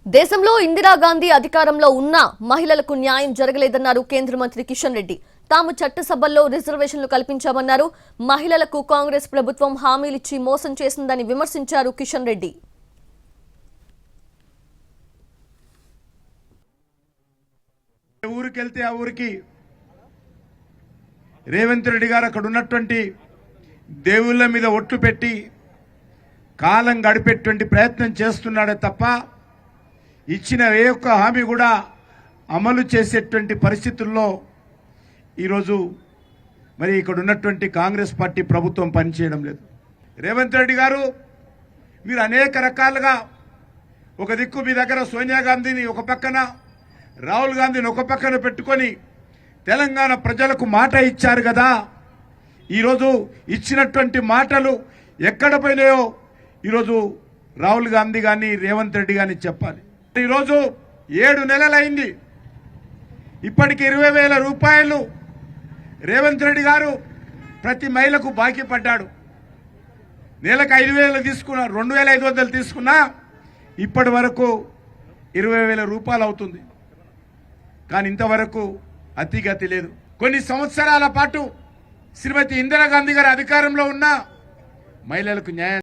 దేశంలో ఇందిరాగాంధీ అధికారంలో ఉన్నా మహిళలకు న్యాయం జరగలేదన్నారు కేంద్ర మంత్రి కిషన్ రెడ్డి. తాము చట్టసభల్లో రిజర్వేషన్లు కల్పించామన్నారు. మహిళలకు కాంగ్రెస్ ప్రభుత్వం హామీలిచ్చి మోసం చేసిందని విమర్శించారు కిషన్ రెడ్డి. ఊరికెళ్తే ఆ ఊరికి రేవంత్ రెడ్డి గారు అక్కడ ఉన్నటువంటి దేవుళ్ళ మీద ఒట్లు పెట్టి కాలం గడిపేటువంటి ప్రయత్నం చేస్తున్నాడే తప్ప ఇచ్చిన ఏ ఒక్క హామీ కూడా అమలు చేసేటువంటి పరిస్థితుల్లో ఈరోజు మరి ఇక్కడ ఉన్నటువంటి కాంగ్రెస్ పార్టీ ప్రభుత్వం పనిచేయడం లేదు. రేవంత్ రెడ్డి గారు మీరు అనేక రకాలుగా ఒక దిక్కు మీ దగ్గర సోనియా గాంధీని ఒక పక్కన, రాహుల్ గాంధీని ఒక పక్కన పెట్టుకొని తెలంగాణ ప్రజలకు మాట ఇచ్చారు కదా. ఈరోజు ఇచ్చినటువంటి మాటలు ఎక్కడ పోయినాయో ఈరోజు రాహుల్ గాంధీ కానీ రేవంత్ రెడ్డి కానీ చెప్పాలి. ఈరోజు 7 నెలలైంది. ఇప్పటికి 20,000 రూపాయలు రేవంత్ రెడ్డి గారు ప్రతి మహిళకు బాకీ పడ్డాడు. నెలకు 5,000 తీసుకున్నా, 2,500 తీసుకున్నా ఇప్పటి వరకు 20,000 రూపాయలు అవుతుంది. కానీ ఇంతవరకు అతిగతి లేదు. కొన్ని సంవత్సరాల పాటు శ్రీమతి ఇందిరాగాంధీ గారు అధికారంలో ఉన్న మహిళలకు న్యాయం